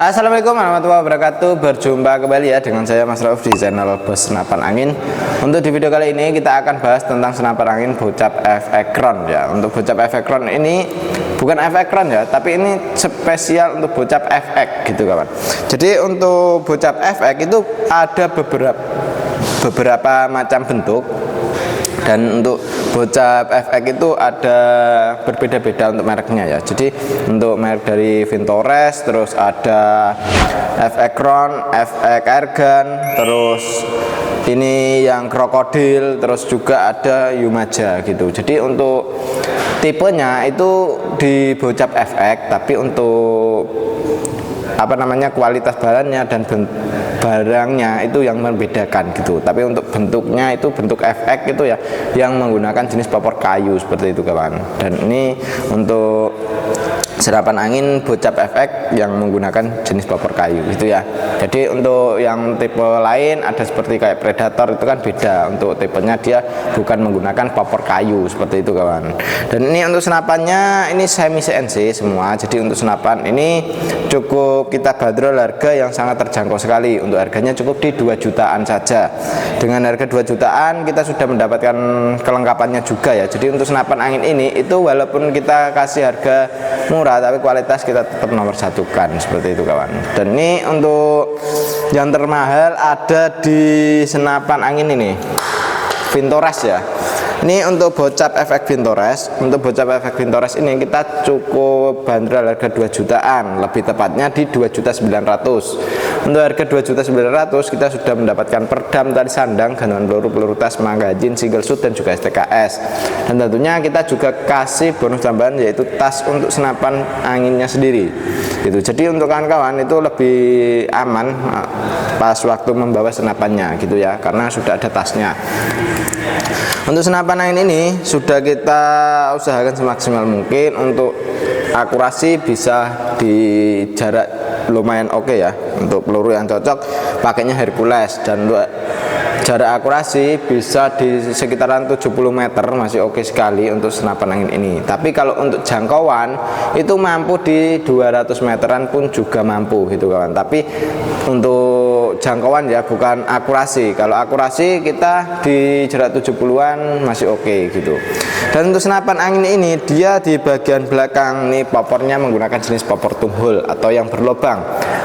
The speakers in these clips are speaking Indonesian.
Assalamualaikum warahmatullahi wabarakatuh. Berjumpa kembali ya dengan saya Mas Rauf di channel Bos Senapan Angin. Untuk di video kali ini kita akan bahas tentang senapan angin Bocap Efekron ya. Untuk Bocap Efekron ini bukan Efekron ya, tapi ini spesial untuk Bocap FX gitu kawan. Jadi untuk Bocap FX itu ada beberapa macam bentuk. Dan untuk Bocap FX itu ada berbeda-beda untuk mereknya ya. Jadi untuk merek dari Vintores, terus ada Efekron, FX Airgun, terus ini yang krokodil, terus juga ada Yumaja gitu. Jadi untuk tipenya itu di Bocap FX, tapi untuk kualitas bahannya dan barangnya itu yang membedakan gitu. Tapi untuk bentuknya itu bentuk FX itu ya yang menggunakan jenis popor kayu seperti itu kawan. Dan ini untuk senapan angin Bocap FX yang menggunakan jenis popor kayu gitu ya. Jadi untuk yang tipe lain ada seperti kayak Predator itu kan beda. Untuk tipenya dia bukan menggunakan popor kayu seperti itu kawan. Dan ini untuk senapannya ini semi CNC semua. Jadi untuk senapan ini cukup kita bandrol harga yang sangat terjangkau sekali. Untuk harganya cukup di 2 jutaan saja. Dengan harga 2 jutaan kita sudah mendapatkan kelengkapannya juga ya. Jadi untuk senapan angin ini itu walaupun kita kasih harga murah tapi kualitas kita tetap nomor satukan seperti itu kawan. Dan ini untuk yang termahal ada di senapan angin ini Vintores ya. Ini untuk Bocap FX Vintores. Untuk Bocap FX Vintores ini kita cukup bandrol harga 2 jutaan, lebih tepatnya di 2.900.000. Untuk harga 2.900.000 kita sudah mendapatkan perdam tali sandang, gantungan peluru tas, magazin, single shoot dan juga STKS. Dan tentunya kita juga kasih bonus tambahan yaitu tas untuk senapan anginnya sendiri. Gitu. Jadi untuk kawan-kawan itu lebih aman pas waktu membawa senapannya gitu ya, karena sudah ada tasnya. Untuk senapan angin ini sudah kita usahakan semaksimal mungkin. Untuk akurasi bisa di jarak lumayan oke ya. Untuk peluru yang cocok pakainya Hercules, dan untuk jarak akurasi bisa di sekitaran 70 meter masih oke sekali untuk senapan angin ini. Tapi kalau untuk jangkauan itu mampu di 200 meteran pun juga mampu gitu kawan. Tapi untuk jangkauan ya, bukan akurasi. Kalau akurasi kita di jarak 70-an masih oke gitu. Dan untuk senapan angin ini dia di bagian belakang nih popornya menggunakan jenis popor tumhole atau yang berlobang.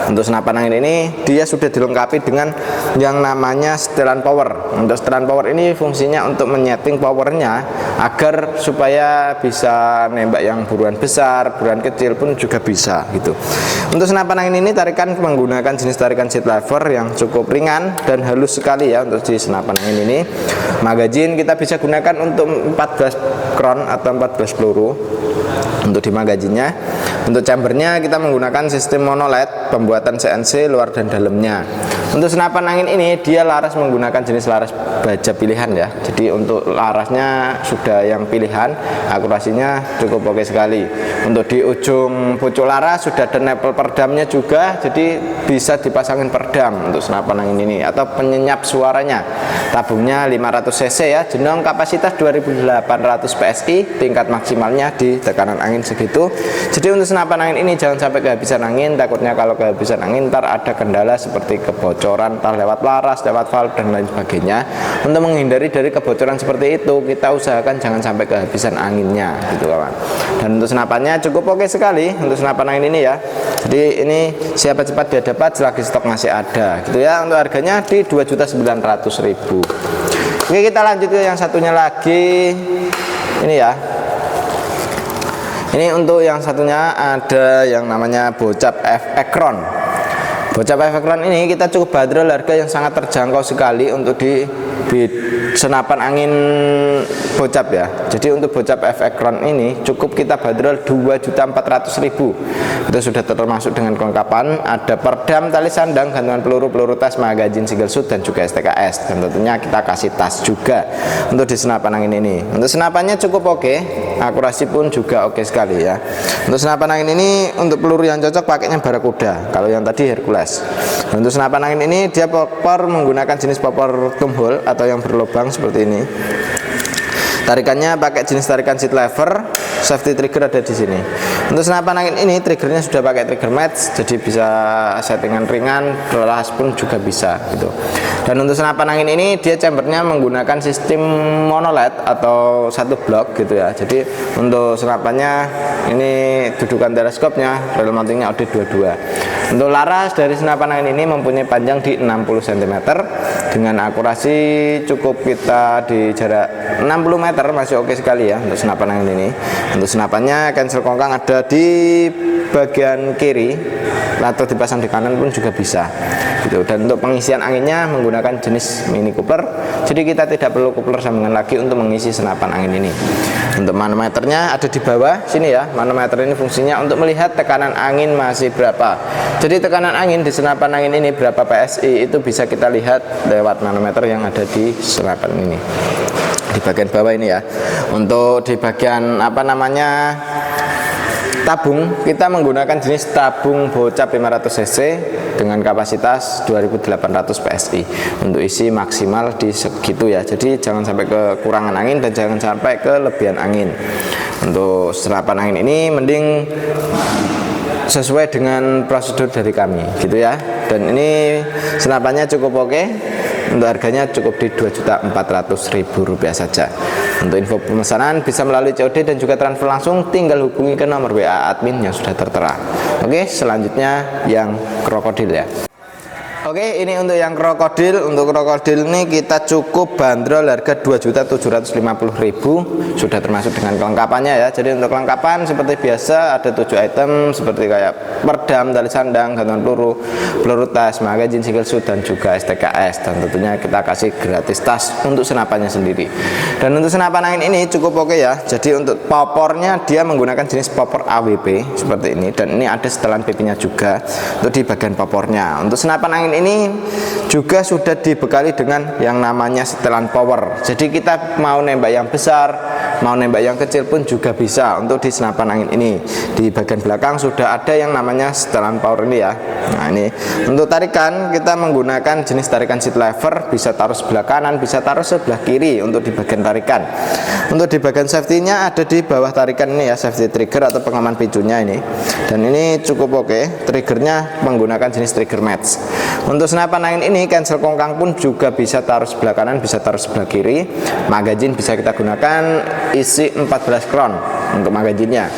Untuk senapan angin ini dia sudah dilengkapi dengan yang namanya setelan power. Untuk setelan power ini fungsinya untuk menyeting powernya agar supaya bisa nembak yang buruan besar, buruan kecil pun juga bisa gitu. Untuk senapan angin ini tarikan menggunakan jenis tarikan seat lever yang cukup ringan dan halus sekali ya. Untuk di senapan angin ini magazin kita bisa gunakan untuk 14 kron atau 14 peluru untuk di magazinnya. Untuk chambernya kita menggunakan sistem monoled pembuatan CNC luar dan dalamnya. Untuk senapan angin ini dia laras menggunakan jenis laras baja pilihan ya. Jadi untuk larasnya sudah yang pilihan, akurasinya cukup oke sekali. Untuk di ujung pucuk laras sudah ada nempel perdamnya juga, jadi bisa dipasangin perdam untuk senapan angin ini atau penyenyap suaranya. Tabungnya 500 cc ya, jenong kapasitas 2800 PSI, tingkat maksimalnya di tekanan angin segitu. Jadi untuk senapan angin ini jangan sampai kehabisan angin, takutnya kalau kehabisan angin ntar ada kendala seperti kebocoran entah lewat laras, lewat valve dan lain sebagainya. Untuk menghindari dari kebocoran seperti itu kita usahakan jangan sampai kehabisan anginnya gitu kawan. Dan untuk senapannya cukup oke sekali untuk senapan angin ini ya. Jadi ini siapa cepat dia dapat selagi stok masih ada gitu ya. Untuk harganya di 2.900.000. Oke, kita lanjut ke yang satunya lagi ini ya. Ini untuk yang satunya ada yang namanya Bocap Efekron. Bocap Efekron ini kita cukup bandrol harga yang sangat terjangkau sekali untuk di senapan angin Bocap ya. Jadi untuk Bocap Efekron ini cukup kita bandrol 2.400.000. Itu sudah termasuk dengan kelengkapan, ada perdam tali sandang, gantungan peluru tas, magazin, single shoot dan juga STKS. Dan tentunya kita kasih tas juga untuk di senapan angin ini. Untuk senapannya cukup oke, akurasi pun juga oke sekali ya. Untuk senapan angin ini untuk peluru yang cocok pakainya Barakuda, kalau yang tadi Hercules. Untuk senapan angin ini dia popor menggunakan jenis popor tumhole atau yang berlubang seperti ini. Tarikannya pakai jenis tarikan seat lever, safety trigger ada di sini. Untuk senapan angin ini triggernya sudah pakai trigger match, jadi bisa settingan ringan, keras pun juga bisa gitu. Dan untuk senapan angin ini dia chambernya menggunakan sistem monoled atau satu blok gitu ya. Jadi untuk senapannya ini dudukan teleskopnya, rel mountingnya OD22. Untuk laras dari senapan angin ini mempunyai panjang di 60 cm dengan akurasi cukup kita di jarak 60 meter, masih oke sekali ya untuk senapan angin ini. Untuk senapannya cancel kongkang ada di bagian kiri atau dipasang di kanan pun juga bisa gitu. Dan untuk pengisian anginnya menggunakan jenis mini coupler, jadi kita tidak perlu coupler sambungan lagi untuk mengisi senapan angin ini. Untuk manometernya ada di bawah sini ya. Manometer ini fungsinya untuk melihat tekanan angin masih berapa. Jadi tekanan angin di senapan angin ini berapa PSI itu bisa kita lihat lewat manometer yang ada di senapan ini, di bagian bawah ini ya. Untuk di bagian tabung, kita menggunakan jenis tabung bocap 500 cc dengan kapasitas 2800 PSI untuk isi maksimal di segitu ya. Jadi jangan sampai kekurangan angin dan jangan sampai kelebihan angin. Untuk senapan angin ini mending sesuai dengan prosedur dari kami gitu ya. Dan ini senapannya cukup oke. Untuk harganya cukup di Rp2.400.000 saja. Untuk info pemesanan bisa melalui COD dan juga transfer langsung, tinggal hubungi ke nomor WA admin yang sudah tertera. Oke, selanjutnya yang krokodil ya. Oke, ini untuk yang krokodil. Untuk krokodil ini kita cukup bandrol harga Rp2.750.000, sudah termasuk dengan kelengkapannya ya. Jadi untuk kelengkapan seperti biasa ada 7 item seperti kayak peredam, tali sandang, gantungan peluru, peluru tas, magazine single shoot dan juga STKS. Dan tentunya kita kasih gratis tas untuk senapannya sendiri. Dan untuk senapan angin ini cukup oke ya. Jadi untuk popornya dia menggunakan jenis popor AWP seperti ini, dan ini ada setelan PP-nya juga untuk di bagian popornya. Untuk senapan angin ini juga sudah dibekali dengan yang namanya setelan power. Jadi kita mau nembak yang besar, mau nembak yang kecil pun juga bisa. Untuk di senapan angin ini di bagian belakang sudah ada yang namanya setelan power ini ya. Nah ini untuk tarikan kita menggunakan jenis tarikan seat lever, bisa taruh sebelah kanan, bisa taruh sebelah kiri untuk di bagian tarikan. Untuk di bagian safety-nya ada di bawah tarikan ini ya, safety trigger atau pengaman picunya ini. Dan ini cukup oke, triggernya menggunakan jenis trigger match. Untuk senapan angin ini cancel kongkang pun juga bisa taruh sebelah kanan, bisa taruh sebelah kiri. Magazine bisa kita gunakan isi 14 crown untuk magazinnya.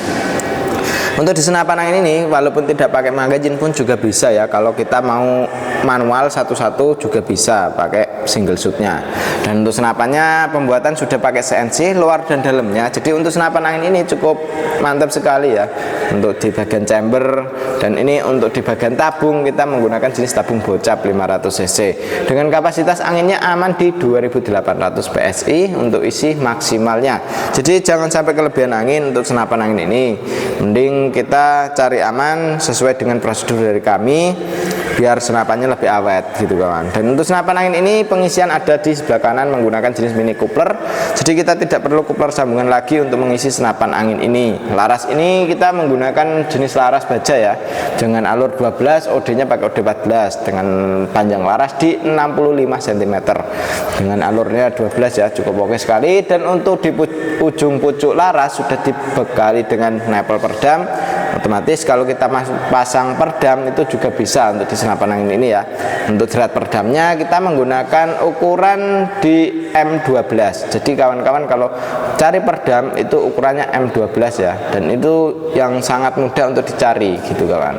Untuk di senapan angin ini walaupun tidak pakai magazine pun juga bisa ya. Kalau kita mau manual satu-satu juga bisa pakai single shootnya. Dan untuk senapannya pembuatan sudah pakai CNC luar dan dalamnya. Jadi untuk senapan angin ini cukup mantap sekali ya. Untuk di bagian chamber dan ini untuk di bagian tabung kita menggunakan jenis tabung bocap 500 cc dengan kapasitas anginnya aman di 2800 PSI untuk isi maksimalnya. Jadi jangan sampai kelebihan angin untuk senapan angin ini. Mending kita cari aman sesuai dengan prosedur dari kami biar senapannya lebih awet gitu kawan. Dan untuk senapan angin ini pengisian ada di sebelah kanan menggunakan jenis mini coupler. Jadi kita tidak perlu coupler sambungan lagi untuk mengisi senapan angin ini. Laras ini kita menggunakan jenis laras baja ya, dengan alur 12, OD-nya pakai OD14 dengan panjang laras di 65 cm dengan alurnya 12 ya, cukup oke sekali. Dan untuk di ujung pucuk laras sudah dibekali dengan nepel peredam. Otomatis kalau kita pasang peredam itu juga bisa untuk di senapan angin ini ya. Untuk jerat peredamnya kita menggunakan ukuran di M12. Jadi kawan-kawan kalau cari peredam itu ukurannya M12 ya, dan itu yang sangat mudah untuk dicari gitu kawan.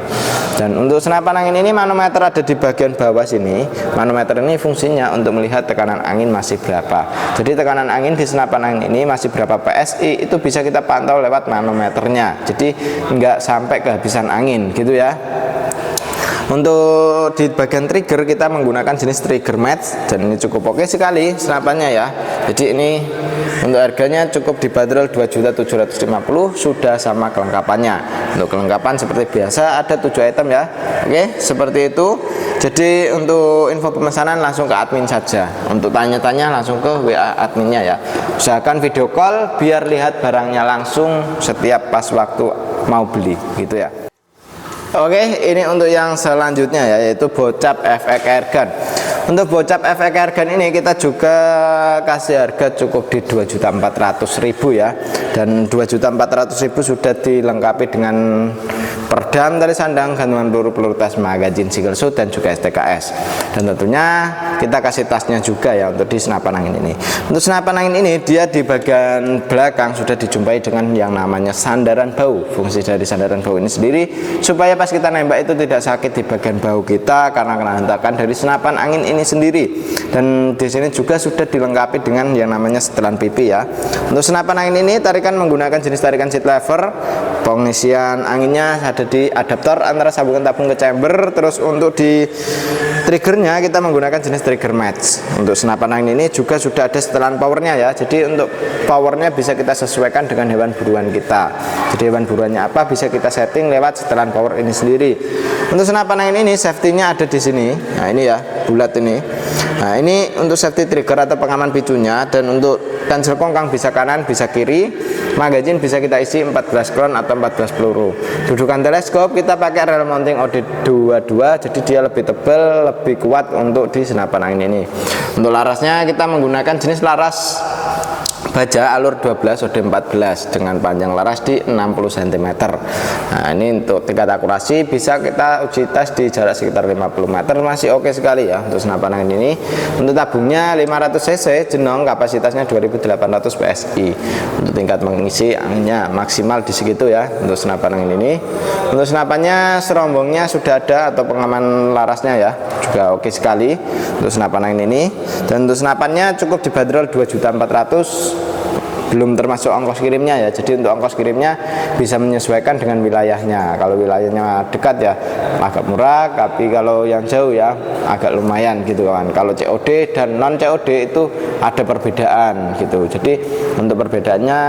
Dan untuk senapan angin ini manometer ada di bagian bawah sini. Manometer ini fungsinya untuk melihat tekanan angin masih berapa. Jadi tekanan angin di senapan angin ini masih berapa PSI itu bisa kita pantau lewat manometernya. Jadi enggak sampai kehabisan angin gitu ya. Untuk di bagian trigger kita menggunakan jenis trigger match dan ini cukup oke sekali senapannya ya. Jadi ini untuk harganya cukup dibanderol 2.750.000 sudah sama kelengkapannya. Untuk kelengkapan seperti biasa ada 7 item ya. Oke, seperti itu. Jadi untuk info pemesanan langsung ke admin saja. Untuk tanya-tanya langsung ke WA adminnya ya. Usahakan video call biar lihat barangnya langsung setiap pas waktu mau beli gitu ya. Oke, ini untuk yang selanjutnya ya, yaitu bocap FX airgun. Untuk bocap FX Airgun ini kita juga kasih harga cukup di 2.400.000 ya, dan 2.400.000 sudah dilengkapi dengan perdam tali sandang, gantungan peluru tas, magazin single shot, dan juga STKS. Dan tentunya kita kasih tasnya juga ya untuk di senapan angin ini. Untuk senapan angin ini dia di bagian belakang sudah dijumpai dengan yang namanya sandaran bau. Fungsi dari sandaran bau ini sendiri supaya pas kita nembak itu tidak sakit di bagian bau kita karena kena hentakan dari senapan angin ini sendiri. Dan di sini juga sudah dilengkapi dengan yang namanya setelan pipi ya. Untuk senapan angin ini tarikan menggunakan jenis tarikan seat lever. Pengisian anginnya ada di adaptor antara sambungan tabung ke chamber. Terus untuk di triggernya kita menggunakan jenis trigger match. Untuk senapan angin ini juga sudah ada setelan powernya ya. Jadi untuk powernya bisa kita sesuaikan dengan hewan buruan kita. Jadi hewan buruannya apa bisa kita setting lewat setelan power ini sendiri. Untuk senapan angin ini safety-nya ada di sini. Nah ini ya, bulat ini. Nah ini untuk safety trigger atau pengaman picunya. Dan untuk cancel kongkang bisa kanan bisa kiri. Magazin bisa kita isi 14 crown atau 14 peluru. Dudukan teleskop kita pakai rel mounting OD22, jadi dia lebih tebal, lebih kuat untuk di senapan angin ini. Untuk larasnya kita menggunakan jenis laras baja alur 12 OD14 dengan panjang laras di 60 cm. Nah ini untuk tingkat akurasi bisa kita uji tes di jarak sekitar 50 meter, masih oke sekali ya untuk senapan angin ini. Untuk tabungnya 500 cc jenong, kapasitasnya 2800 PSI. Untuk tingkat mengisi anginnya maksimal di segitu ya untuk senapan angin ini. Untuk senapannya serombongnya sudah ada atau pengaman larasnya ya, juga oke sekali untuk senapan angin ini. Dan untuk senapannya cukup dibanderol 2.400.000, belum termasuk ongkos kirimnya ya. Jadi untuk ongkos kirimnya bisa menyesuaikan dengan wilayahnya. Kalau wilayahnya dekat ya agak murah, tapi kalau yang jauh ya agak lumayan gitu kan. Kalau COD dan non COD itu ada perbedaan gitu. Jadi untuk perbedaannya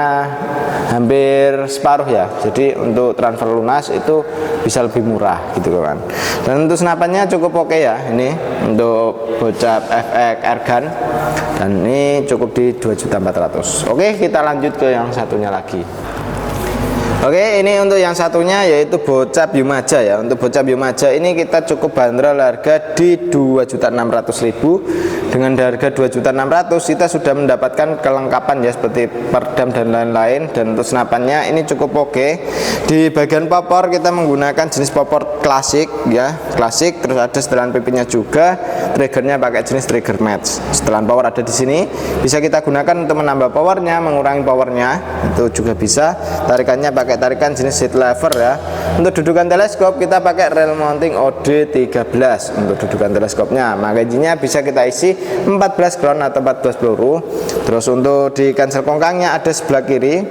hampir separuh ya. Jadi untuk transfer lunas itu bisa lebih murah gitu kan. Dan untuk senapannya cukup oke ya. Ini untuk bocap FX Airgun, dan ini cukup di 2.400.000. Oke, kita lanjut ke yang satunya lagi. Oke, ini untuk yang satunya yaitu bocap Yumaja ya. Untuk bocap Yumaja ini kita cukup bandrol harga di 2.600.000. Dengan harga 2.600.000 kita sudah mendapatkan kelengkapan ya seperti perdam dan lain-lain. Dan untuk senapannya ini cukup oke. Di bagian popor kita menggunakan jenis popor klasik ya, klasik. Terus ada setelan pipinya juga. Triggernya pakai jenis trigger match. Setelan power ada di sini. Bisa kita gunakan untuk menambah powernya, mengurangi powernya. Itu juga bisa. Tarikannya pakai tarikan jenis seat lever ya. Untuk dudukan teleskop kita pakai rel mounting OD13 untuk dudukan teleskopnya. Magazinnya bisa kita isi 14 crown atau 14 peluru. Terus untuk di cancel kongkangnya ada sebelah kiri.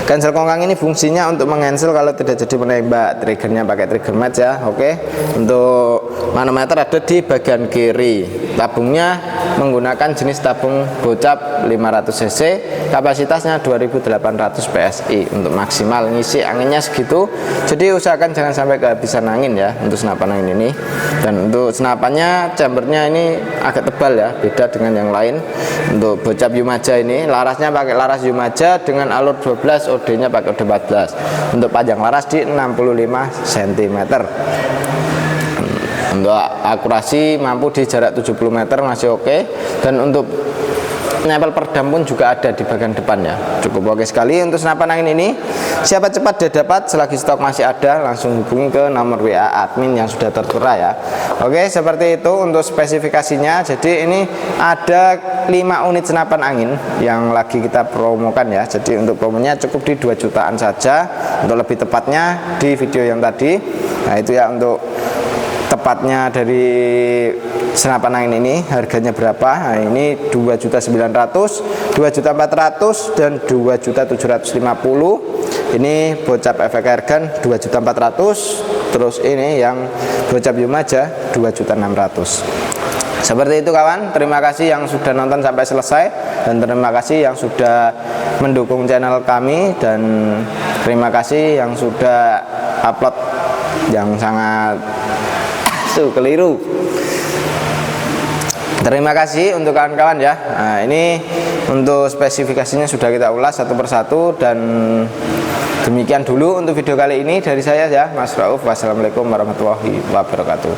Cancel kongkang ini fungsinya untuk mengancel kalau tidak jadi menembak. Triggernya pakai trigger match ya. Oke. Untuk manometer ada di bagian kiri. Tabungnya menggunakan jenis tabung bocap 500 cc, kapasitasnya 2800 PSI. Untuk maksimal ngisi anginnya segitu. Jadi usahakan jangan sampai kehabisan angin ya untuk senapan angin ini. Dan untuk senapannya chambernya ini agak tebal ya, beda dengan yang lain. Untuk bocap Yumaja ini larasnya pakai laras Yumaja dengan alur 12, OD-nya pakai OD 14. Untuk panjang laras di 65 cm. Untuk akurasi mampu di jarak 70 meter masih oke. Dan untuk nempel perdam pun juga ada di bagian depan ya, cukup oke sekali untuk senapan angin ini. Siapa cepat dia dapat, selagi stok masih ada langsung hubungi ke nomor WA admin yang sudah tertera ya. Oke, seperti itu untuk spesifikasinya. Jadi ini ada 5 unit senapan angin yang lagi kita promokan ya. Jadi untuk promonya cukup di 2 jutaan saja. Untuk lebih tepatnya di video yang tadi. Nah itu ya untuk tepatnya dari senapan angin ini harganya berapa. Nah ini 2.900.000, 2.400.000 dan 2.750.000. Ini bocap FX Airgun 2.400.000. Terus ini yang bocap Yumaja 2.600.000. Seperti itu kawan, terima kasih yang sudah nonton sampai selesai, dan terima kasih yang sudah mendukung channel kami, dan terima kasih yang sudah upload yang sangat keliru. Terima kasih untuk kawan-kawan ya. Nah ini untuk spesifikasinya sudah kita ulas satu persatu, dan demikian dulu untuk video kali ini dari saya ya, Mas Rauf. Wassalamualaikum warahmatullahi wabarakatuh.